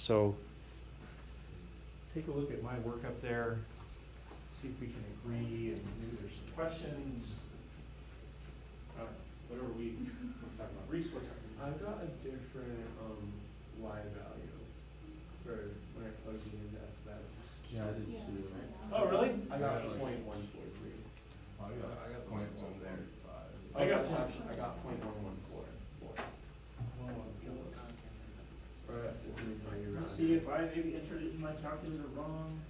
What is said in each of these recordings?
So take a look at my work up there, see if we can agree, and maybe there's some questions. Whatever we're talking about. Reese, what's happening? I've got a different y value for when I plug it into F values. Yeah, I did too. Oh, really? I got 0.143. I got point one there. I got I got 0.114. Right after Let's see if I maybe entered it in my calculator wrong.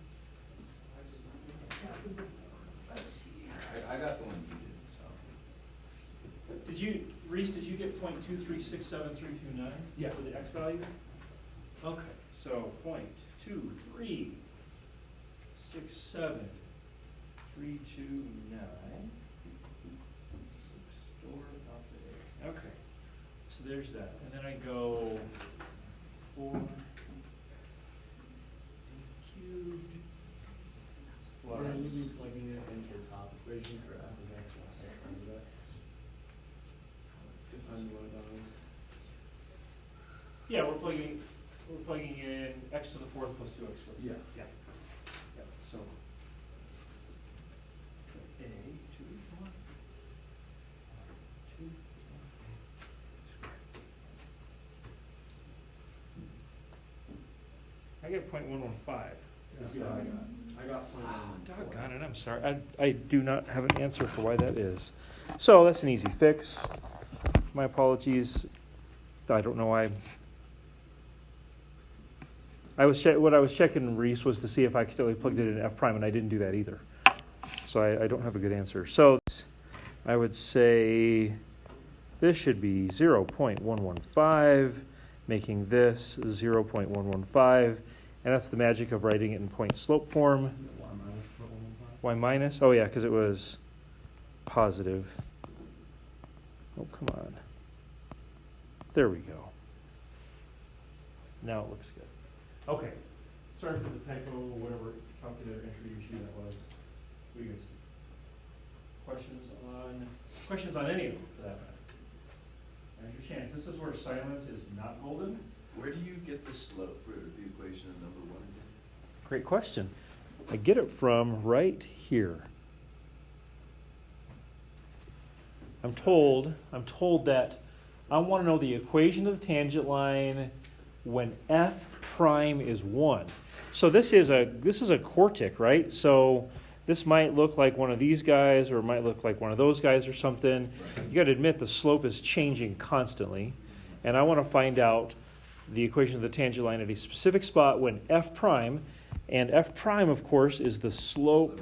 Let's see here. I got the one you did, so. Reese, did you get 0.2367329? Yeah. For the X value? Okay, so 0.2367329. Store up there. Okay, so there's that. And then I go 4 cubed plus. We're going to be plugging it into the top equation for f of x plus f prime of x. To find what Yeah, we're plugging in x to the fourth plus 2x squared. Yeah. Yeah. So a 2 1 2 squared. I get 0.115. That's what I got 0.114. Doggone it, I'm sorry. I do not have an answer for why that is. So that's an easy fix. My apologies. I don't know why. What I was checking, Reese, was to see if I accidentally plugged it in F prime, and I didn't do that either. So I don't have a good answer. So I would say this should be 0.115, making this 0.115, and that's the magic of writing it in point slope form. Y minus? Oh yeah, because it was positive. Oh, come on. There we go. Now it looks good. Okay. Sorry for the typo, whatever calculator entry issue that was. What do you guys think? Questions on any of them, for that matter? There's your chance. This is where silence is not golden. Where do you get the slope for the equation of number 1 again? Great question. I get it from right here. I'm told that I want to know the equation of the tangent line when f prime is 1. So this is a quartic, right? So this might look like one of these guys, or it might look like one of those guys or something. You got to admit the slope is changing constantly, and I want to find out the equation of the tangent line at a specific spot when f prime, and f prime, of course, is the slope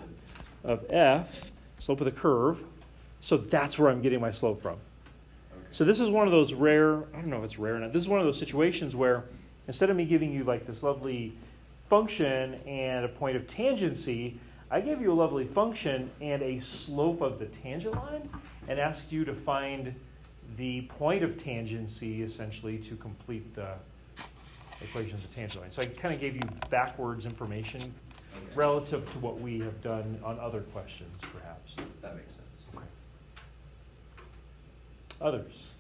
of f, slope of the curve. So that's where I'm getting my slope from. So this is one of those rare, I don't know if it's rare or not, this is one of those situations where instead of me giving you like this lovely function and a point of tangency, I gave you a lovely function and a slope of the tangent line and asked you to find the point of tangency essentially to complete the equation of the tangent line. So I kind of gave you backwards information relative to what we have done on other questions perhaps. That makes sense. Okay. Others?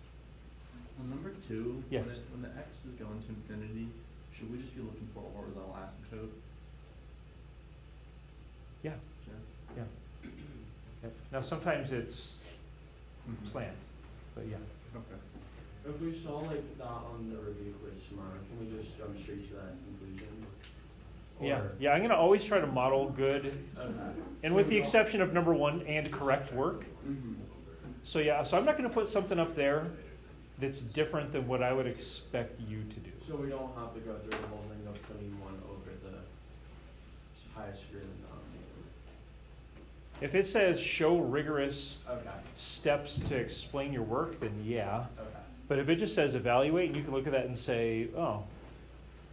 On number 2, Yes. when the x is going to infinity, should we just be looking for a horizontal asymptote? Yeah. Now sometimes it's slant, but yeah. Okay. If we saw like that on the review quiz tomorrow, can we just jump straight to that conclusion? Yeah, I'm going to always try to model good, Okay. and with the exception of number 1 and correct work. So so I'm not going to put something up there that's different than what I would expect you to do. So we don't have to go through the whole thing of putting 1 over the highest degree of the denominator. If it says show rigorous Okay. steps to explain your work, then yeah. Okay. But if it just says evaluate, and you can look at that and say, oh,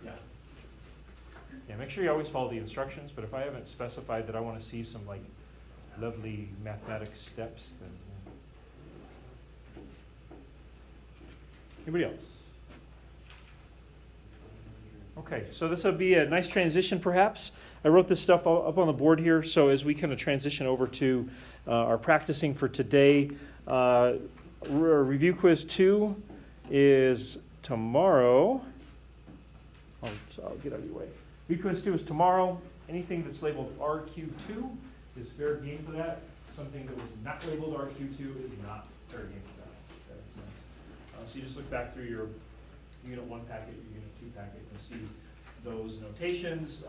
yeah, make sure you always follow the instructions, but if I haven't specified that I want to see some like lovely mathematics steps, then anybody else? Okay, so this will be a nice transition perhaps. I wrote this stuff up on the board here, so as we kind of transition over to our practicing for today, review quiz 2 is tomorrow. I'll get out of your way. Quiz 2 is tomorrow. Anything that's labeled RQ2 is fair game for that. Something that was not labeled RQ2 is not fair game for that. If that makes sense. So you just look back through your Unit 1 packet, your Unit 2 packet, and see those notations.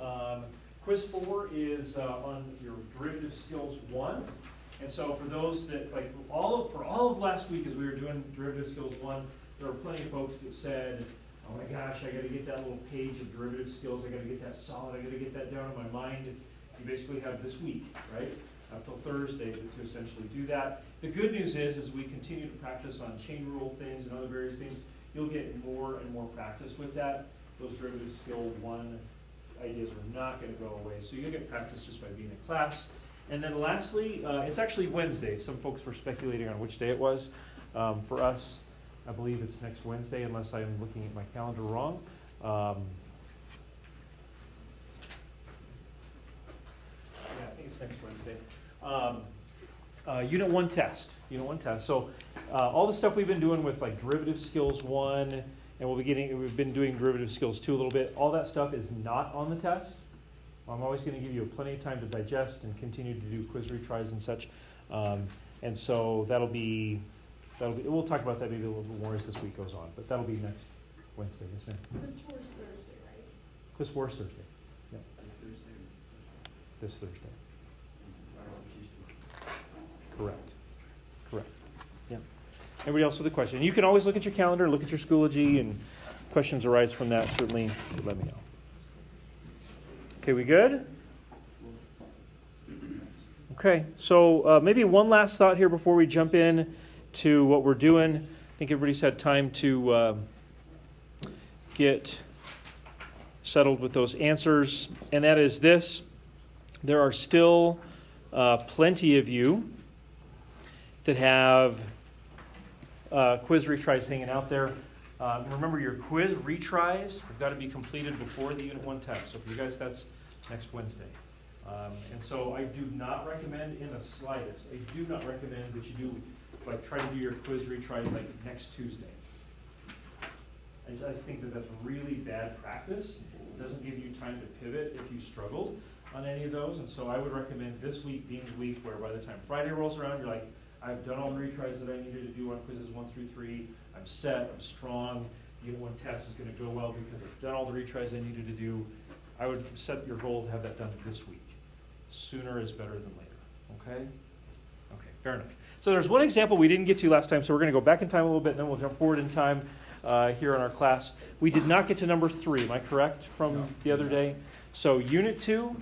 Quiz 4 is on your derivative skills 1. And so for those that, like, for all of last week as we were doing derivative skills 1, there were plenty of folks that said, oh my gosh, I got to get that little page of derivative skills. I got to get that solid. I got to get that down in my mind. You basically have this week, right, up till Thursday to essentially do that. The good news is, as we continue to practice on chain rule things and other various things, you'll get more and more practice with that. Those derivative skill 1 ideas are not going to go away. So you'll get practice just by being in class. And then lastly, it's actually Wednesday. Some folks were speculating on which day it was. For us, I believe it's next Wednesday, unless I'm looking at my calendar wrong. Yeah, I think it's next Wednesday. Unit 1 test. Unit 1 test. So all the stuff we've been doing with like derivative skills 1, and we've been doing derivative skills 2 a little bit. All that stuff is not on the test. I'm always going to give you plenty of time to digest and continue to do quiz retries and such. And so we'll talk about that maybe a little bit more as this week goes on, but that'll be next Wednesday. Yes, ma'am? Quiz 4 is Thursday, right? Quiz 4 is Thursday. Yeah, Thursday. this Thursday. I don't know if she's doing. Correct. Yeah. Everybody else with a question? You can always look at your calendar, look at your Schoology, and questions arise from that, certainly let me know. Okay, we good? Okay, so maybe one last thought here before we jump in to what we're doing. I think everybody's had time to get settled with those answers, and that is this. There are still plenty of you that have quiz retries hanging out there. Remember, your quiz retries have got to be completed before the Unit 1 test. So for you guys, that's next Wednesday. And so I do not recommend in the slightest, I do not recommend that you do, like, try to do your quiz retries like next Tuesday. I just think that that's really bad practice. It doesn't give you time to pivot if you struggled on any of those. And so I would recommend this week being the week where by the time Friday rolls around, you're like, I've done all the retries that I needed to do on quizzes 1 through 3. I'm set, I'm strong. Unit 1 test is going to go well because I've done all the retries I needed to do. I would set your goal to have that done this week. Sooner is better than later, okay? Okay, fair enough. So there's one example we didn't get to last time, so we're going to go back in time a little bit, and then we'll jump forward in time here in our class. We did not get to number 3, am I correct, from the other day? So Unit 2,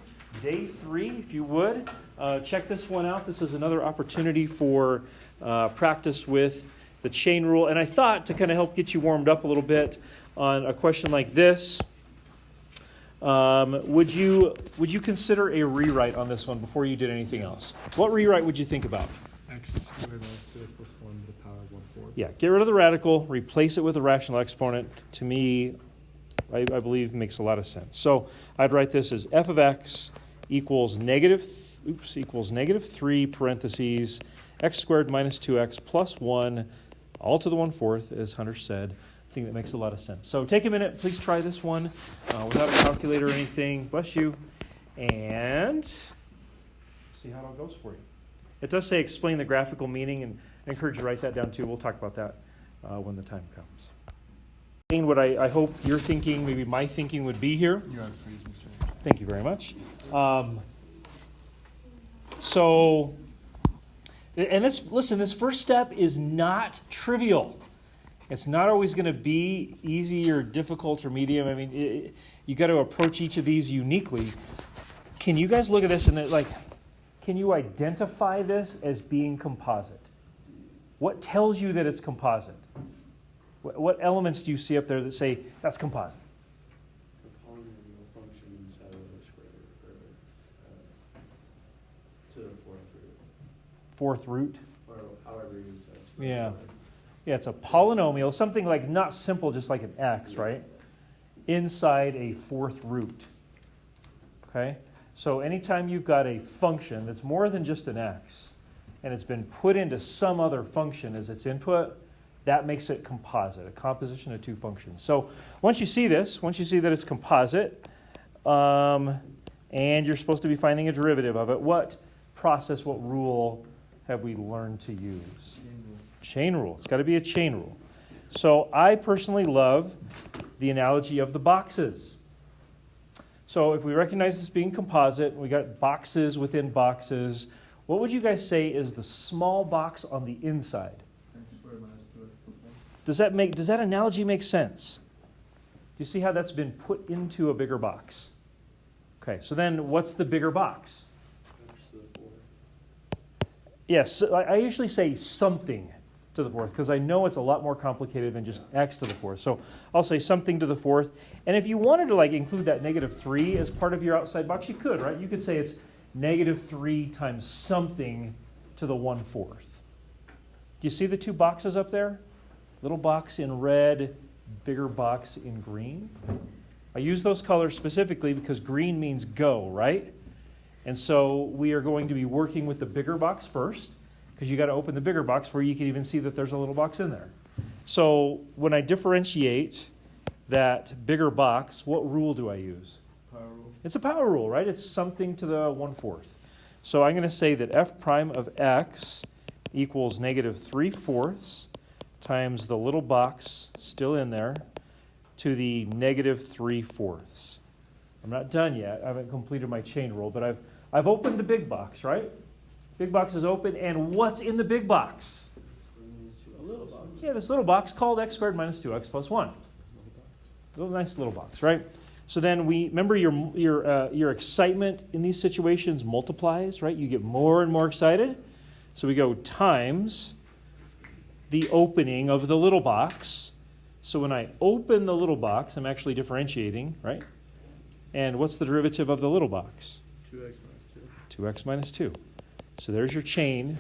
Day 3, if you would. Check this one out. This is another opportunity for practice with the chain rule. And I thought to kind of help get you warmed up a little bit on a question like this, would you consider a rewrite on this one before you did anything else? What rewrite would you think about? X squared minus 2x plus 1 to the power of 1/4. Yeah, get rid of the radical, replace it with a rational exponent. To me, I believe makes a lot of sense. So I'd write this as f of x equals negative 3 parentheses x squared minus 2x plus 1 all to the 1/4, as Hunter said. I think that makes a lot of sense. So take a minute, please try this one without a calculator or anything. Bless you. And see how it all goes for you. It does say explain the graphical meaning, and I encourage you to write that down too. We'll talk about that when the time comes. What I hope your thinking, maybe my thinking would be here. You're on freeze, Mr. Thank you very much. So, and this first step is not trivial. It's not always going to be easy or difficult or medium. I mean, you got to approach each of these uniquely. Can you guys look at this and can you identify this as being composite? What tells you that it's composite? What elements do you see up there that say that's composite? The polynomial function inside of the square to the 4th root. 4th root? Or however you use that. Yeah. Yeah, it's a polynomial, something like not simple, just like an x, right? Inside a 4th root. Okay? So anytime you've got a function that's more than just an x, and it's been put into some other function as its input, That makes it composite, a composition of two functions. So once you see this, once you see that it's composite, and you're supposed to be finding a derivative of it, what process, what rule have we learned to use? Chain rule. It's got to be a chain rule. So I personally love the analogy of the boxes. So if we recognize this being composite, we got boxes within boxes, what would you guys say is the small box on the inside? Does that analogy make sense? Do you see how that's been put into a bigger box? Okay, so then what's the bigger box? Yes, I usually say something to the fourth because I know it's a lot more complicated than just x to the fourth. So I'll say something to the fourth. And if you wanted to include that -3 as part of your outside box, you could, right? You could say it's -3 times something to the 1/4. Do you see the two boxes up there? Little box in red, bigger box in green. I use those colors specifically because green means go, right? And so we are going to be working with the bigger box first because you got to open the bigger box where you can even see that there's a little box in there. So when I differentiate that bigger box, what rule do I use? Power rule. It's a power rule, right? It's something to the 1/4. So I'm going to say that f prime of x equals -3/4 times the little box still in there to the -3/4. I'm not done yet. I haven't completed my chain rule, but I've opened the big box, right? Big box is open, and what's in the big box? A little box. Yeah, this little box called x squared minus 2x plus 1. Little nice little box, right? So then remember your excitement in these situations multiplies, right? You get more and more excited. So we go times the opening of the little box. So when I open the little box, I'm actually differentiating, right? And what's the derivative of the little box? 2x minus 2. 2x minus 2. So there's your chain,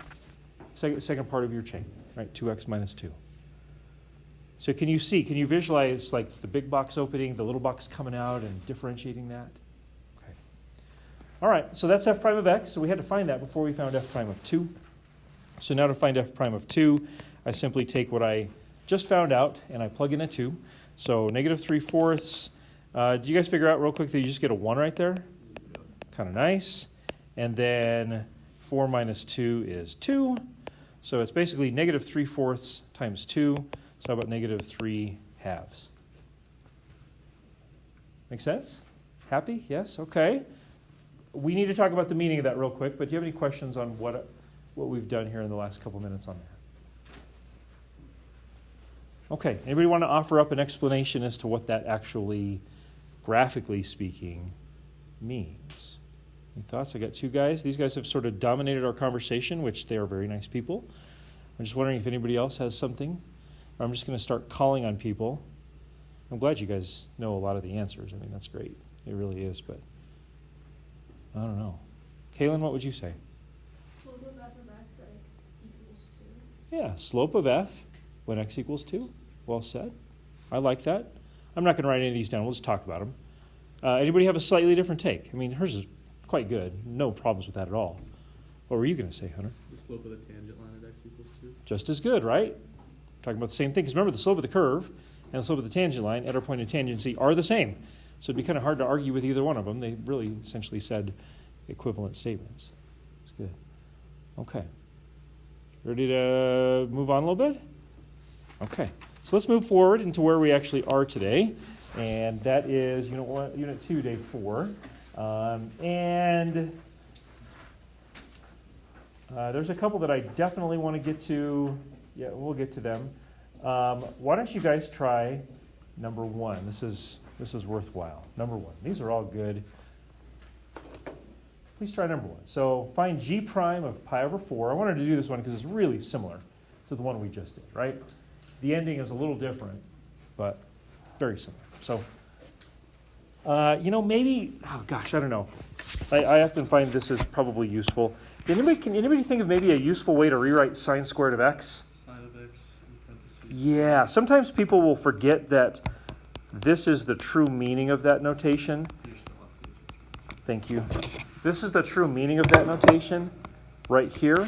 second part of your chain, right? 2x minus 2. So can you visualize the big box opening, the little box coming out and differentiating that? Okay. All right, so that's f prime of x. So we had to find that before we found f prime of 2. So now to find f prime of 2, I simply take what I just found out and I plug in a 2. So -3/4. Do you guys figure out real quick that you just get a 1 right there? Kind of nice. And then 4 minus 2 is 2. So it's basically -3/4 times 2. So how about -3/2? Make sense? Happy? Yes? Okay. We need to talk about the meaning of that real quick, but do you have any questions on what we've done here in the last couple minutes on that? Okay. Anybody want to offer up an explanation as to what that actually, graphically speaking, means? Any thoughts? I got two guys. These guys have sort of dominated our conversation, which they are very nice people. I'm just wondering if anybody else has something. Or I'm just going to start calling on people. I'm glad you guys know a lot of the answers. I mean, that's great. It really is, but I don't know. Kaylin, what would you say? Slope of f of x at x equals 2. Yeah, slope of f when x equals 2. Well said. I like that. I'm not going to write any of these down. We'll just talk about them. Anybody have a slightly different take? I mean, hers is quite good. No problems with that at all. What were you going to say, Hunter? The slope of the tangent line at x equals 2. Just as good, right? Talking about the same thing. Because remember, the slope of the curve and the slope of the tangent line at our point of tangency are the same. So it'd be kind of hard to argue with either one of them. They really essentially said equivalent statements. That's good. Okay. Ready to move on a little bit? Okay. So let's move forward into where we actually are today. And that is Unit 2, Day 4. There's a couple that I definitely want to get to. Yeah, we'll get to them. Why don't you guys try number 1? This is worthwhile. Number 1. These are all good. Please try number 1. So find g prime of pi over 4. I wanted to do this one because it's really similar to the one we just did, right? The ending is a little different, but very similar. So, maybe, oh gosh, I don't know. I often find this is probably useful. Can anybody think of maybe a useful way to rewrite sine squared of x? Sine of x in parentheses. Yeah, sometimes people will forget that this is the true meaning of that notation. Thank you. This is the true meaning of that notation right here.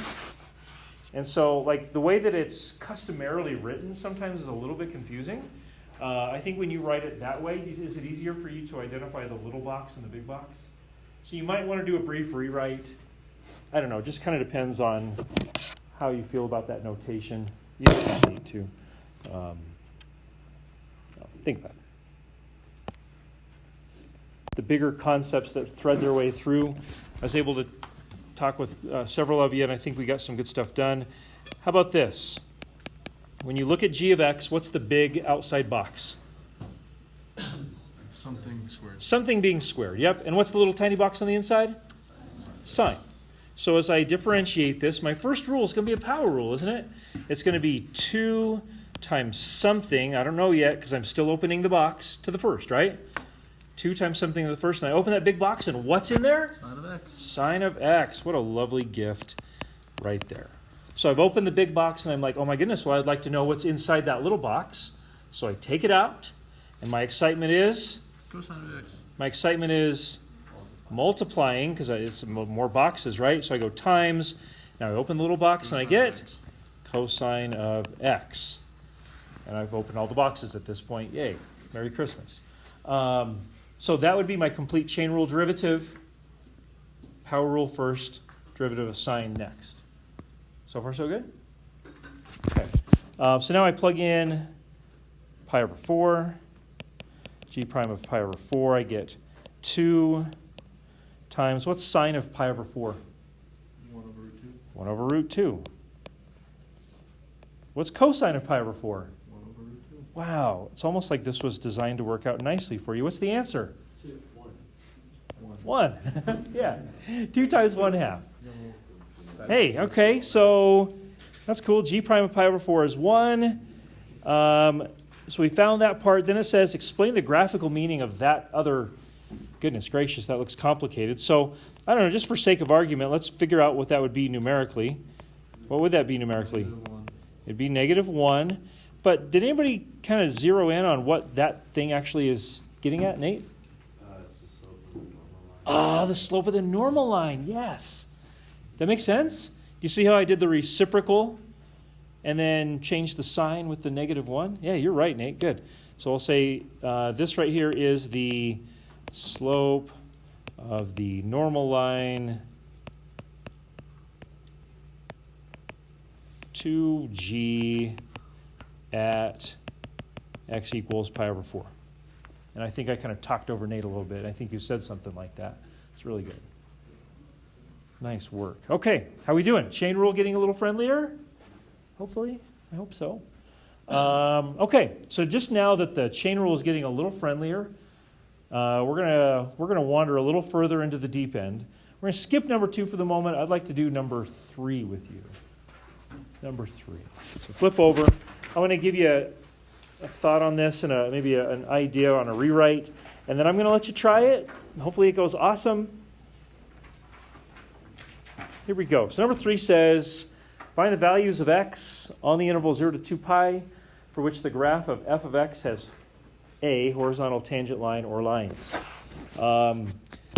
And so, like, the way that it's customarily written sometimes is a little bit confusing. I think when you write it that way, is it easier for you to identify the little box and the big box? So you might want to do a brief rewrite. I don't know, it just kind of depends on how you feel about that notation. You don't need to. Think about it. The bigger concepts that thread their way through. I was able to talk with several of you, and I think we got some good stuff done. How about this? When you look at g of x, what's the big outside box? Something squared. Something being squared, yep. And what's the little tiny box on the inside? Sine. So as I differentiate this, my first rule is going to be a power rule, isn't it? It's going to be 2 times something. I don't know yet because I'm still opening the box to the first, right? 2 times something to the first. And I open that big box, and what's in there? Sine of x. Sine of x. What a lovely gift right there. So I've opened the big box, and I'm like, oh my goodness, well, I'd like to know what's inside that little box. So I take it out, and my excitement is? Cosine of x. My excitement is multiplying, because it's more boxes, right? So I go times. Now I open the little box, and I get cosine of x. And I've opened all the boxes at this point. Yay. Merry Christmas. So that would be my complete chain rule derivative. Power rule first, derivative of sine next. So far, so good? Okay. So now I plug in pi over 4. G prime of pi over 4, I get 2 times, what's sine of pi over 4? 1 over root 2. 1 over root 2. What's cosine of pi over 4? 1 over root 2. Wow, it's almost like this was designed to work out nicely for you. What's the answer? 2, 1. 1. Yeah. 2 times 1/2. Hey, okay, so that's cool. G prime of pi over 4 is 1. So we found that part. Then it says, explain the graphical meaning of that other. Goodness gracious, that looks complicated. So, I don't know, just for sake of argument, let's figure out what that would be numerically. What would that be numerically? -1. It'd be -1. But did anybody kind of zero in on what that thing actually is getting at, Nate? It's the slope of the normal line. Ah, the slope of the normal line, yes. That makes sense? Do you see how I did the reciprocal and then changed the sign with the -1? Yeah, you're right, Nate. Good. So I'll say this right here is the slope of the normal line to g at x equals pi over 4. And I think I kind of talked over Nate a little bit. I think you said something like that. It's really good. Nice work. Okay, how we doing? Chain rule getting a little friendlier? Hopefully. I hope so. Okay, so just now that the chain rule is getting a little friendlier, we're gonna wander a little further into the deep end. We're gonna skip number 2 for the moment. I'd like to do number 3 with you. Number 3. So flip over. I want to give you a thought on this and maybe an idea on a rewrite, and then I'm going to let you try it. Hopefully it goes awesome. Here we go. So number 3 says, find the values of x on the interval 0 to 2 pi for which the graph of f of x has a horizontal tangent line or lines. So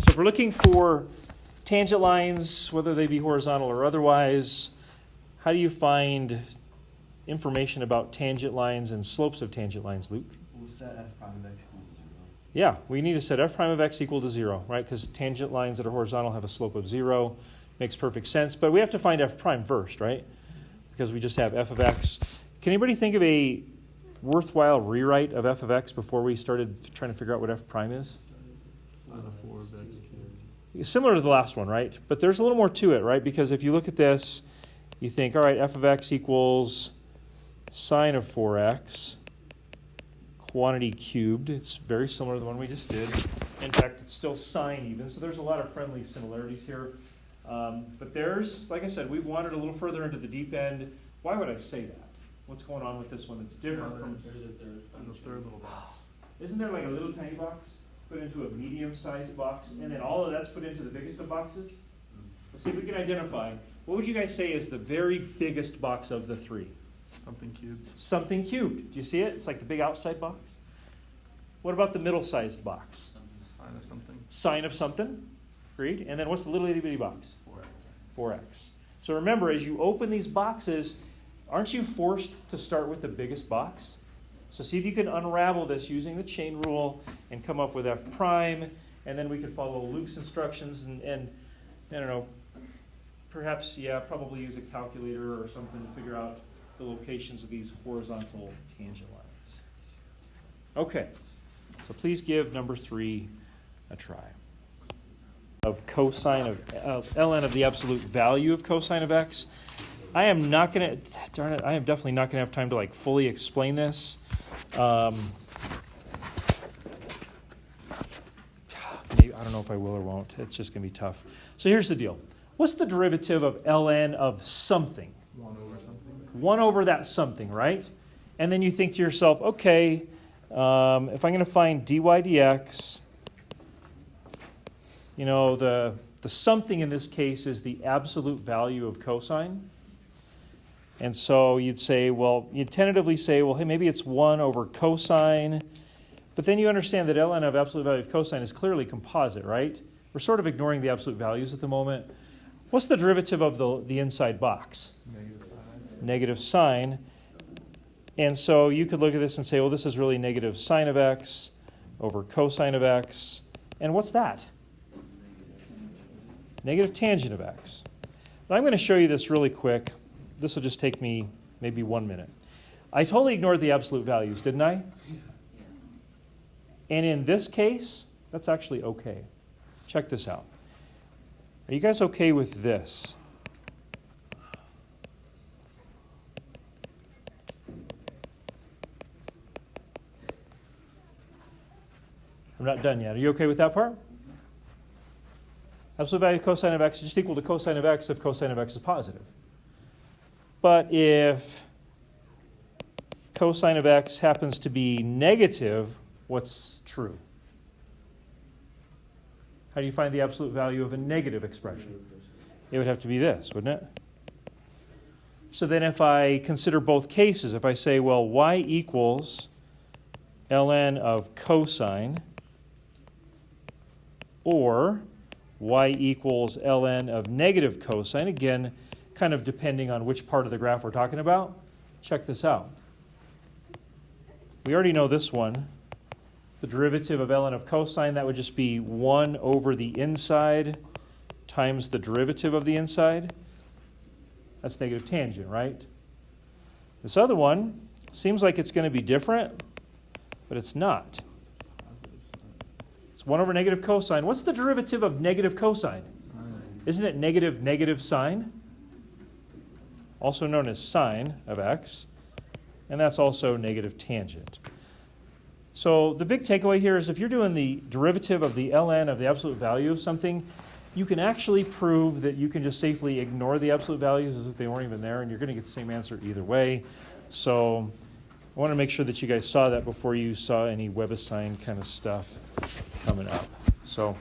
if we're looking for tangent lines, whether they be horizontal or otherwise, how do you find information about tangent lines and slopes of tangent lines, Luke? We'll set f prime of x equal to 0. Yeah, we need to set f prime of x equal to 0, right? Because tangent lines that are horizontal have a slope of 0. Makes perfect sense. But we have to find f prime first, right? Because we just have f of x. Can anybody think of a worthwhile rewrite of f of x before we started trying to figure out what f prime is? Sine of 4 of x cubed. Similar to the last one, right? But there's a little more to it, right? Because if you look at this, you think, all right, f of x equals sine of 4x, quantity cubed. It's very similar to the one we just did. In fact, it's still sine even, so there's a lot of friendly similarities here. But there's, like I said, we've wandered a little further into the deep end. Why would I say that? What's going on with this one that's different from... There's a third. And the third little box. Isn't there like a little tiny box put into a medium-sized box, and then all of that's put into the biggest of boxes? Let's see if we can identify. What would you guys say is the very biggest box of the 3? Something cubed. Something cubed. Do you see it? It's like the big outside box. What about the middle-sized box? Sine of something. Sine of something. Agreed. And then what's the little itty-bitty box? 4x. 4x. So remember, as you open these boxes, aren't you forced to start with the biggest box? So see if you can unravel this using the chain rule and come up with f prime, and then we could follow Luke's instructions and I don't know, perhaps, probably use a calculator or something to figure out the locations of these horizontal tangent lines. Okay, so please give number 3 a try. Of cosine of ln of the absolute value of cosine of x. I am definitely not going to have time to fully explain this. Maybe, I don't know if I will or won't. It's just going to be tough. So here's the deal. What's the derivative of ln of something? 1 over something. 1 over that something, right? And then you think to yourself, okay, if I'm going to find dy dx, the something in this case is the absolute value of cosine. And so you'd tentatively say, well, hey, maybe it's 1 over cosine. But then you understand that ln of absolute value of cosine is clearly composite, right? We're sort of ignoring the absolute values at the moment. What's the derivative of the inside box? Negative sine. And so you could look at this and say, well, this is really negative sine of x over cosine of x. And what's that? Negative tangent of x. Now I'm going to show you this really quick. This will just take me maybe 1 minute. I totally ignored the absolute values, didn't I? And in this case, that's actually okay. Check this out. Are you guys okay with this? I'm not done yet. Are you okay with that part? Absolute value of cosine of x is just equal to cosine of x if cosine of x is positive. But if cosine of x happens to be negative, what's true? How do you find the absolute value of a negative expression? It would have to be this, wouldn't it? So then if I consider both cases, if I say, well, y equals ln of cosine, or y equals ln of negative cosine, again, kind of depending on which part of the graph we're talking about. Check this out. We already know this one. The derivative of ln of cosine, that would just be 1 over the inside times the derivative of the inside. That's negative tangent, right? This other one seems like it's going to be different, but it's not. It's 1 over negative cosine. What's the derivative of negative cosine? Isn't it negative sine? Also known as sine of x. And that's also negative tangent. So the big takeaway here is if you're doing the derivative of the ln of the absolute value of something, you can actually prove that you can just safely ignore the absolute values as if they weren't even there, and you're going to get the same answer either way. So I want to make sure that you guys saw that before you saw any WebAssign kind of stuff coming up. So